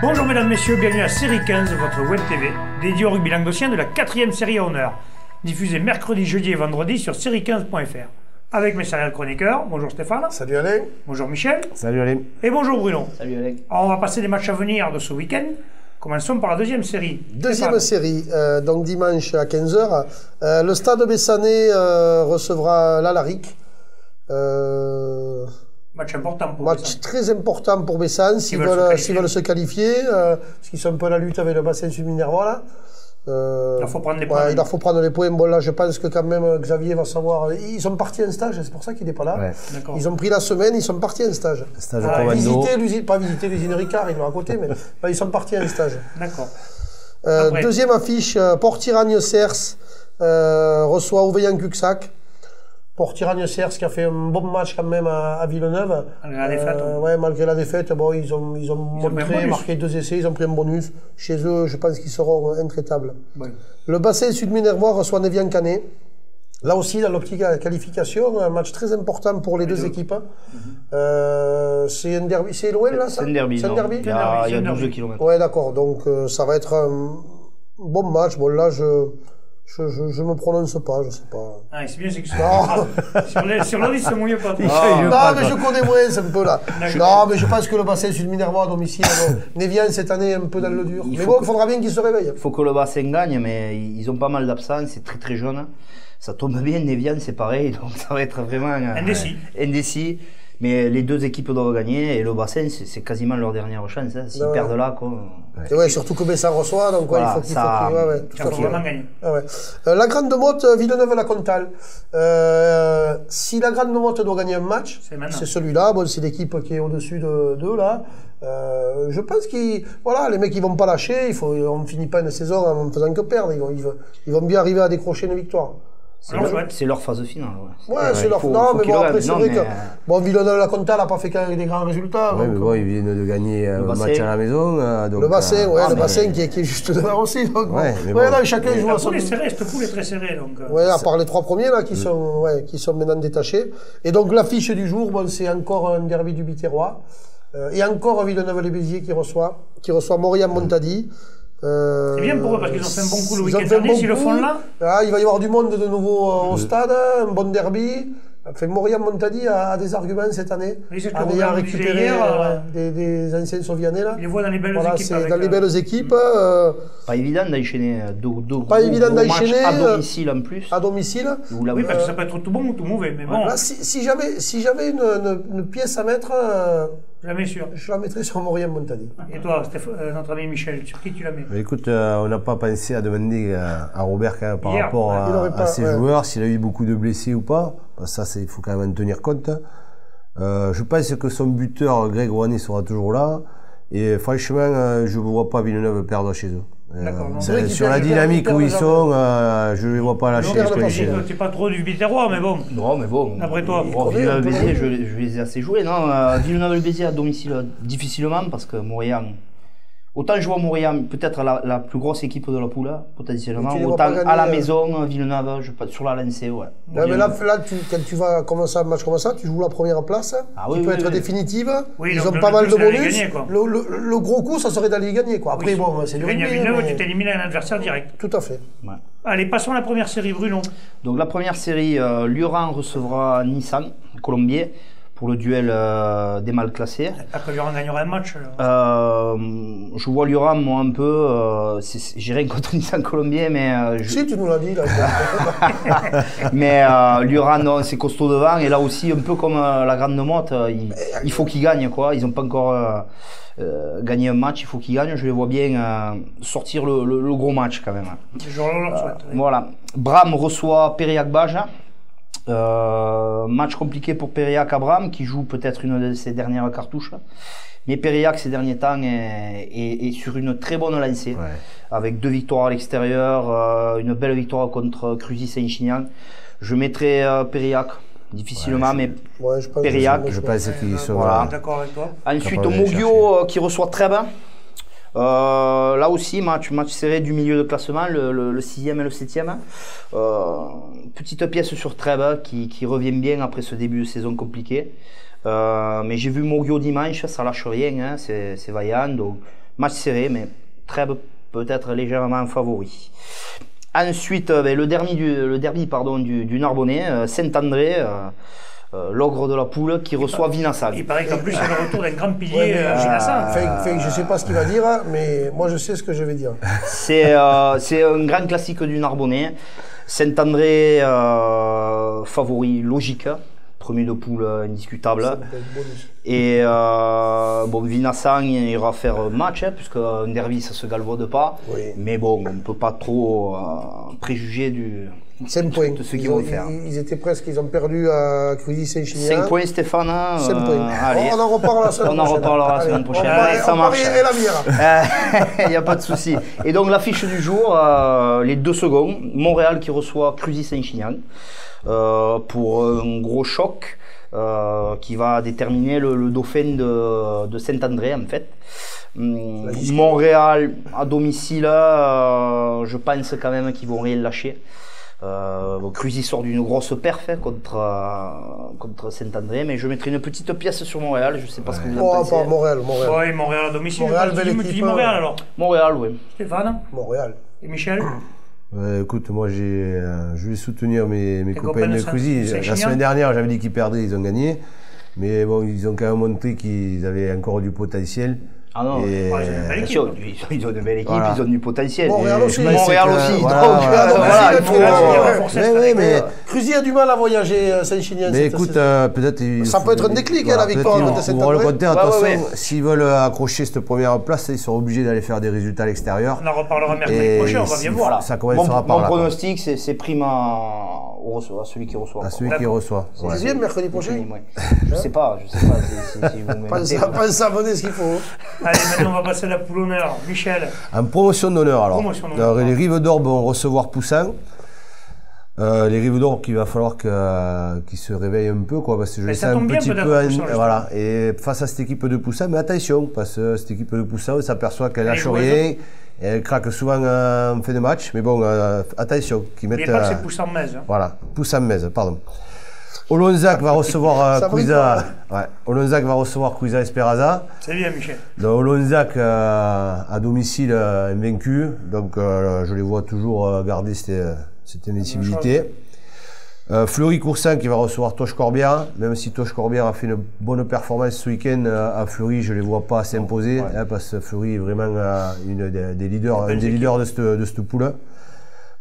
Bonjour mesdames, messieurs, bienvenue à Série 15, votre web TV, dédiée au rugby languedocien de la 4e série à honneur, diffusée mercredi, jeudi et vendredi sur série15.fr. Avec mes serial chroniqueurs, bonjour Stéphane. Salut Alain. Bonjour Michel. Salut Alain. Et bonjour Bruno. Salut Alain. Alors, on va passer des matchs à venir de ce week-end. Commençons par la deuxième série. Deuxième série, donc dimanche à 15h. Le Stade Bessanais recevra l'Alaric. Match important pour Match Bessan. très important pour Bessan s'ils veulent se qualifier, parce qu'ils sont un peu à la lutte avec le bassin sud Minervois là. Il leur faut prendre les points. Il leur faut prendre les points. Bon là, je pense que quand même Xavier va savoir. Ils sont partis en stage, c'est pour ça qu'il n'est pas là. Ouais. Ils ont pris la semaine, ils sont partis en stage. Stage pas visiter l'usine Ricard, ils l'ont à côté, mais ils sont partis en stage. D'accord. Deuxième affiche, Port-Iragne-Cers reçoit Ouveillan-Cuxac. Port-Iragne-Cers qui a fait un bon match quand même à Villeneuve. Malgré la défaite. Ouais, malgré la défaite, bon, ils ont montré, marqué 2 essais, ils ont pris un bonus. Chez eux, je pense qu'ils seront intraitables. Oui. Le bassin sud-minervois reçoit Nevian-Canet. Là aussi, dans l'optique de qualification, un match très important pour les deux équipes. C'est un derby. C'est l'OL là, ça? C'est un derby. C'est un derby. Il y a 12 km. Ouais, d'accord. Donc, ça va être un bon match. Bon, là, je me prononce pas, je sais pas. Ah, c'est bien, c'est que sur l'autre, ils se mouillent pas. Non, mais je connais moins un peu là. Non, mais je pense que le bassin sud-minervois à domicile, Nevian cette année est un peu dans le dur. Mais bon, il faudra bien qu'il se réveille. Il faut que le bassin gagne, mais ils ont pas mal d'absents, c'est très très jeune. Ça tombe bien, Nevian c'est pareil, donc ça va être vraiment indécis. Mais les deux équipes doivent gagner et le bassin, c'est quasiment leur dernière chance. Hein. S'ils perdent là, quoi. Ouais, surtout que Bessan reçoit, donc voilà, il faut qu'il vraiment gagner. La Grande Motte, Villeneuve-la-Comtale. Si la Grande Motte doit gagner un match, c'est celui-là. Bon, c'est l'équipe qui est au-dessus d'eux là. Je pense que les mecs ils vont pas lâcher. On ne finit pas une saison en faisant que perdre. Ils vont bien arriver à décrocher une victoire. C'est leur phase finale. Ouais, c'est leur. Non, mais bon, après, c'est vrai que. Bon, Villeneuve-la-Comtale n'a pas fait des grands résultats. Oui, mais bon, ils viennent de gagner un match à la maison. Donc, le bassin, le bassin qui est juste devant aussi. Donc, là, chacun joue à son. Cette poule est très serrée. Ouais, à part les 3 premiers, là, qui sont maintenant détachés. Et donc, l'affiche du jour, bon, c'est encore un derby du Biterrois. Et encore Villeneuve-les-Béziers qui reçoit Mauriac-Montady. C'est bien pour eux parce qu'ils ont fait un bon coup le week-end dernier, s'ils le font là. Il va y avoir du monde de nouveau au stade, un bon derby. Mauriac-Montady a des arguments cette année, en ayant récupéré des anciens Sovianais là. Il les voit dans les belles équipes. C'est dans les belles équipes. Pas évident d'enchaîner deux matchs à domicile en plus. À domicile. Oui, parce que ça peut être tout bon ou tout mauvais. Mais bon. Si j'avais une pièce à mettre. Jamais sûr. Je la mettrais sur Mauriac-Montady. Et toi, notre ami Michel, sur qui tu la mets? Écoute, on n'a pas pensé à demander à Robert quand même, par rapport à ses joueurs, s'il a eu beaucoup de blessés ou pas. Ça, il faut quand même en tenir compte. Je pense que son buteur, Greg Rouanet, sera toujours là. Et franchement, je ne vois pas Villeneuve perdre chez eux. Sur la dynamique où ils sont, je ne les vois pas lâcher. Tu n'es pas trop du Biterrois, mais bon. Non, mais bon. Après toi. Villeneuve-Béziers, je les ai assez joués. Villeneuve-Béziers à domicile, difficilement, parce que Mauriac. Autant je vois Mauriac, peut-être la plus grosse équipe de la poule, potentiellement. Autant à la maison, Villeneuve, sur la lancée, ouais. Mais là quand tu vas commencer un match comme ça, tu joues la première place, qui peut être définitive. Ils ont pas mal de bonus. Le gros coup, ça serait d'aller gagner, quoi. Après, bon, c'est du rugby. Villeneuve, tu t'élimines un adversaire direct. Tout à fait. Ouais. Allez, passons à la première série, Bruno. Donc la première série, Lurhan recevra Nissan, Colombier, pour le duel des mal classés. Après, Lurhan gagnera un match. Je vois Lurhan, moi, un peu. J'ai rien contre Nissan Colombier, mais. Si, tu nous l'as dit, là. Mais Lurhan, non, c'est costaud devant. Et là aussi, un peu comme la Grande Motte, il faut qu'ils gagnent, quoi. Ils n'ont pas encore gagné un match, il faut qu'ils gagnent. Je les vois bien sortir le gros match, quand même. Voilà. Bram reçoit Périac-Bage. Match compliqué pour Périac à Bram, qui joue peut-être une de ses dernières cartouches. Mais Périac, ces derniers temps, est sur une très bonne lancée, avec 2 victoires à l'extérieur, une belle victoire contre Cruzy Saint-Chinian. Je mettrai Périac, difficilement, mais Périac. Je pense qu'il sera. D'accord avec toi. Ensuite, Mogio qui reçoit Trèbes. Là aussi, match serré du milieu de classement, le 6e et le 7e. Petite pièce sur Trèbes qui revient bien après ce début de saison compliqué. Mais j'ai vu Mogio dimanche, ça lâche rien, hein, c'est vaillant. Donc Match serré, mais Trèbes peut-être légèrement favori. Ensuite, le derby du Narbonnais, Saint-André, l'ogre de la poule qui reçoit Vinasang. Il paraît qu'en plus, c'est le retour d'un grand pilier Vinasang. Je ne sais pas ce qu'il va dire, mais moi je sais ce que je vais dire. C'est un grand classique du Narbonnais. Saint-André, favori logique. Premier de poule indiscutable. Et Vinasang ira faire match, puisque un derby ça se galvaude pas. Oui. Mais bon, on ne peut pas trop préjuger de ce qu'ils vont faire. Ils étaient presque, ils ont perdu à Cruzy-Saint-Chinian. 5 points Stéphane. 5 points. Allez. On en reparlera la semaine prochaine. Ça marche. Il n'y a pas de souci. Et donc l'affiche du jour, les 2 secondes, Montréal qui reçoit Cruzy-Saint-Chinian. Pour un gros choc qui va déterminer le dauphin de Saint-André en fait. Montréal à domicile, je pense quand même qu'ils vont rien lâcher. Cruzy sort d'une grosse perf contre Saint-André, mais je mettrai une petite pièce sur Montréal. Je sais pas ce que vous en pensez. Pas Montréal. Oui, Montréal à domicile. Tu dis Montréal alors. Montréal, oui. Stéphane. Montréal. Et Michel. Écoute, moi je vais soutenir mes copains de Cruzy. La semaine dernière, j'avais dit qu'ils perdaient, ils ont gagné. Mais bon, ils ont quand même montré qu'ils avaient encore du potentiel. Ah non, ils ont une belle équipe, voilà. Ils ont du potentiel. Montréal aussi. Mais Cruzy a du mal à voyager Saint-Chinian. Mais écoute, peut-être. Ça peut être un déclic, la victoire contre Saint-André. Le compteur, de toute façon, s'ils veulent accrocher cette première place, ils sont obligés d'aller faire des résultats à l'extérieur. On en reparlera mercredi prochain, on va bien voir. Ça commencera par là. Mon pronostic, c'est prime à celui qui reçoit. À celui qui reçoit. C'est deuxième mercredi prochain. Je sais pas si vous mettez. Pas s'abonner ce qu'il faut. Allez, maintenant on va passer à la poule honneur. Michel. En promotion d'honneur alors. Les Rives d'Or vont recevoir Poussin. Les Rives d'Or qu'il va falloir qu'ils se réveillent un peu, quoi, parce que je les sens un petit peu. Voilà. Et face à cette équipe de Poussin, mais attention, parce que cette équipe de Poussin, on s'aperçoit qu'elle lâche rien. Et elle craque souvent en fin de match. Mais bon, attention. N'oubliez pas que c'est Poussin-Metz. Voilà, Poussin-Metz, pardon. Olonzac va recevoir Cuisa. Olonzac va recevoir Cuisa Esperaza. C'est bien, Michel. Donc Olonzac à domicile invaincu. Donc je les vois toujours garder cette invincibilité. Fleury-Coursin qui va recevoir Toche Corbière. Même si Toche Corbière a fait une bonne performance ce week-end à Fleury, je ne les vois pas s'imposer. Parce que Fleury est vraiment un des leaders de cette poule.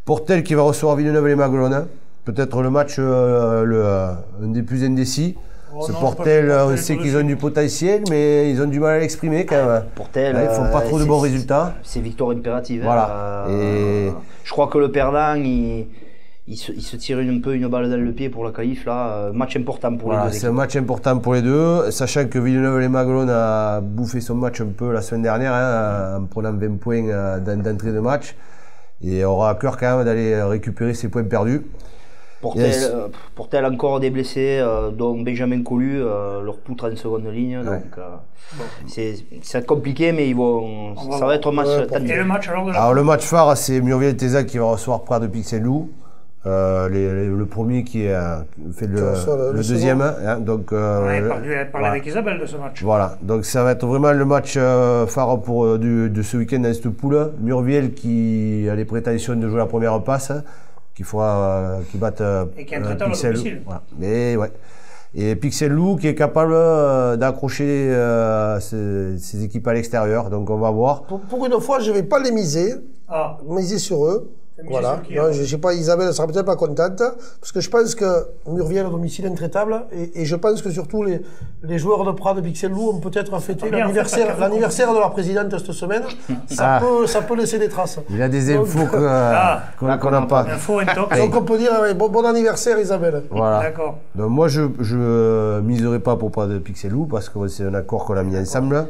Portel qui va recevoir Villeneuve-les-Maguelones. Peut-être le match un des plus indécis. Portel, on sait qu'ils ont du potentiel, mais ils ont du mal à l'exprimer quand même. Portel, ils font pas trop de bons résultats. C'est victoire impérative. Voilà. Je crois que le perdant, il se tire un peu une balle dans le pied pour la qualif. Match important pour les deux. C'est un match important pour les deux, sachant que Villeneuve-les-Maguelones a bouffé son match un peu la semaine dernière, en prenant 20 points d'entrée de match. Et aura à cœur quand même d'aller récupérer ses points perdus. Portel encore des blessés, dont Benjamin Collu, leur poutre en seconde ligne. Ouais. Donc, c'est compliqué, mais ça va être un match tendu. Et le match alors le match phare, c'est Murviel-Tézac qui va recevoir Prat de Pixel-Loup. Le premier qui fait le deuxième. Donc, on avait parlé avec Isabelle de ce match. Voilà, donc ça va être vraiment le match phare de ce week-end dans cette poule. Murviel qui a les prétentions de jouer la première passe. Qu'il batte et qui est un Pixel Loup. Voilà. Mais ouais. Et Pixel Loup qui est capable d'accrocher ses équipes à l'extérieur. Donc on va voir. Pour une fois, je ne vais pas les miser. Miser sur eux. Voilà. Non, je sais pas, Isabelle ne sera peut-être pas contente, parce que je pense que Murviel à domicile intraitable, et je pense que surtout les joueurs de Prat de Pixel Loup ont peut-être fêté l'anniversaire de leur présidente cette semaine. Ça peut laisser des traces. Il a des infos qu'on n'a pas. Donc on peut dire bon anniversaire Isabelle. Voilà. D'accord. Donc moi je ne miserai pas pour Prat de Pixel Loup, parce que c'est un accord qu'on a mis ensemble,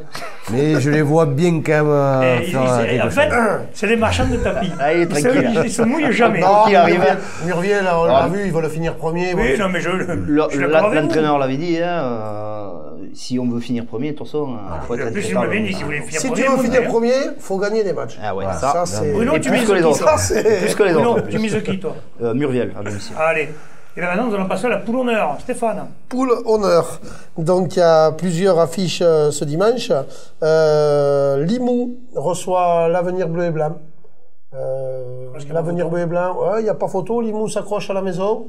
mais je les vois bien quand même en fait, c'est les marchands de tapis. Allez, tranquille. Ils se mouillent jamais. Non, Murviel, on l'a vu, il va le finir premier. Oui, non, mais l'entraîneur l'avait dit, si on veut finir premier, de toute façon, il faut être intraitable. Si tu veux finir premier, il faut gagner des matchs. Ah ouais, ça c'est... Bruno, tu mises plus que les autres. Tu mises qui, toi? Murviel, à domicile. Allez. Et bien maintenant, nous allons passer à la poule honneur. Stéphane. Poule honneur. Donc il y a plusieurs affiches ce dimanche. Limoux reçoit l'Avenir Bleu et Blanc. L'Avenir Bleu et Blanc, il n'y a pas photo. Limoux s'accroche à la maison.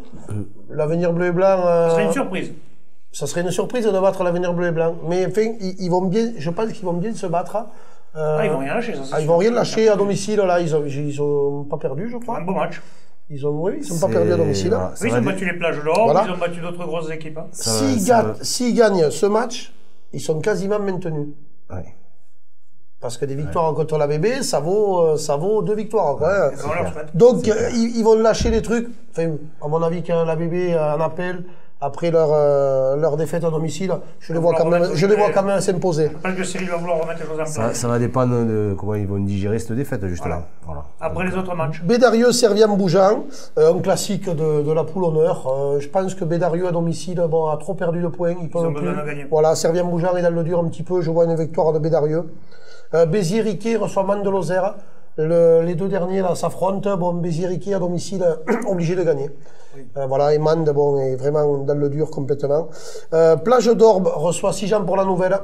L'Avenir Bleu et Blanc. Ça serait une surprise. Ça serait une surprise de battre l'Avenir Bleu et Blanc. Mais enfin, ils vont bien, je pense qu'ils vont bien se battre. Ils vont rien lâcher, ça. Ils vont rien lâcher à domicile. Là, ils ont pas perdu, je crois. Un beau match. Ils sont pas perdus à domicile. Voilà, oui, ils ont battu les Plages d'Or, voilà. Ils ont battu d'autres grosses équipes. Hein. S'ils gagnent ce match, ils sont quasiment maintenus. Ouais. Parce que des victoires contre la BB, ça vaut 2 victoires. Quoi. Donc, ils vont lâcher les trucs. Enfin, à mon avis, quand la BB en appel, après leur défaite à domicile, je les vois quand même s'imposer. Je pense que Cyril va vouloir remettre les choses en place. Ça va dépendre de comment ils vont digérer cette défaite, justement. Voilà. Après les autres matchs. Bédarieux, Servien-Bougeant, un classique de la poule honneur. Je pense que Bédarieux à domicile a trop perdu de points. Ils peuvent plus. Voilà, Servien-Bougeant est dans le dur un petit peu. Je vois une victoire de Bédarieux. Béziers-Riquet reçoit Man de Lozère. Les deux derniers là s'affrontent. Bon, Béziers-Riquet à domicile obligé de gagner. Oui. Voilà, et Mande est vraiment dans le dur complètement. Plage d'Orbe reçoit Sijan pour la Nouvelle.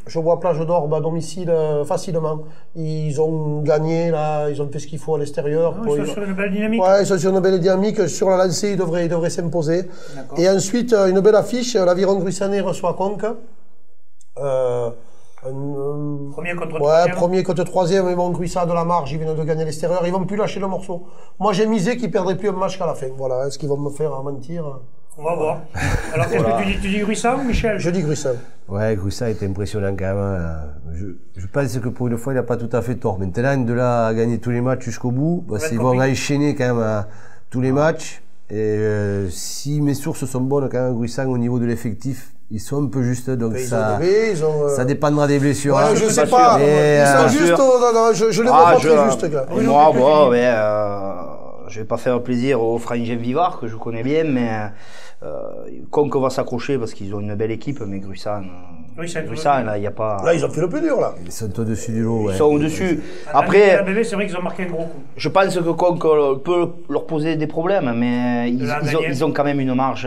Je vois Plage d'Orbe à domicile facilement. Ils ont gagné là, ils ont fait ce qu'il faut à l'extérieur. Ils sont sur une belle dynamique. Ouais, ils sont sur une belle dynamique. Sur la lancée, ils devraient s'imposer. Et ensuite, une belle affiche. l'Aviron Gruissanet reçoit Conques. Premier contre troisième, mais bon, Gruissa de la marge, ils viennent de gagner l'extérieur, ils vont plus lâcher le morceau. Moi, j'ai misé qu'ils perdraient plus un match qu'à la fin. Voilà, est-ce qu'ils vont me faire mentir? On va voir. Alors, qu'est-ce que tu dis Gruissa ou Michel? Je dis Gruissa. Ouais, Gruissa était impressionnant quand même. Je pense que pour une fois, il n'a pas tout à fait tort. Maintenant, de là à gagner tous les matchs jusqu'au bout, parce qu'ils vont enchaîner quand même tous les matchs. Et si mes sources sont bonnes, quand même, Gruissa, au niveau de l'effectif, ils sont un peu justes, donc ça dépendra des blessures. Ouais, je sais pas. Ils sont justes, je les vois pas très justes. Moi, je vais pas faire plaisir aux frangins Vivard, que je connais bien, mais Conques va s'accrocher parce qu'ils ont une belle équipe, mais Gruissan, là, il n'y a pas... Là, ils ont fait le plus dur, là. Ils sont au-dessus du lot, Ils sont au-dessus. Après, c'est vrai qu'ils ont marqué un gros coup. Je pense que Conques peut leur poser des problèmes, mais ils ont quand même une marge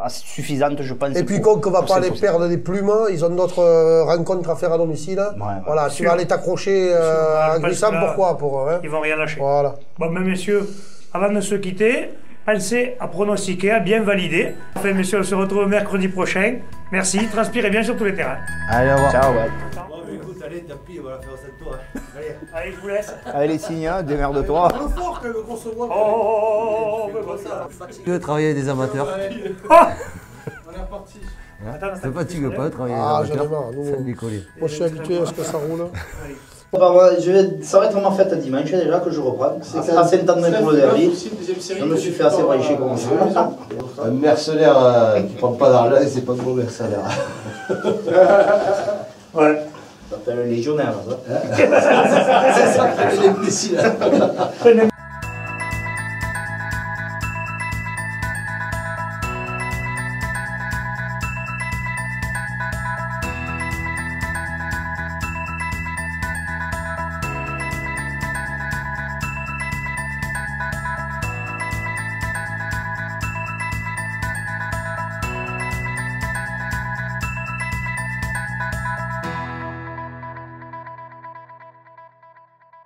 suffisante, je pense. Et puis Conques ne va pas aller perdre des plumes, ils ont d'autres rencontres à faire à domicile. Voilà, tu vas aller t'accrocher à Gruissan, pourquoi? Ils vont rien lâcher. Voilà. Bon, mais messieurs, avant de se quitter, pensez à pronostiquer, à bien valider. Enfin, messieurs, on se retrouve mercredi prochain. Merci, transpirez bien sur tous les terrains. Allez, au revoir. Ciao, écoute, allez, tapis, on va faire ça de toi. Allez, je vous laisse. Allez, les signes, démerde-toi. Le fort que le gros se voit. Tu veux travailler avec des amateurs? On est reparti. Ça fatigue pas de travailler avec des amateurs? Ça me décolle. Moi, je suis habitué à ce que ça roule. Ça va être ma fête dimanche déjà que je reprends. C'est à Saint-André pour le derby. Je me suis fait assez brailler comme je veux. Un mercenaire qui prend pas d'argent, c'est pas de bon mercenaire. Ouais. Ça s'appelle un légionnaire, ça. C'est ça, il est imbécile.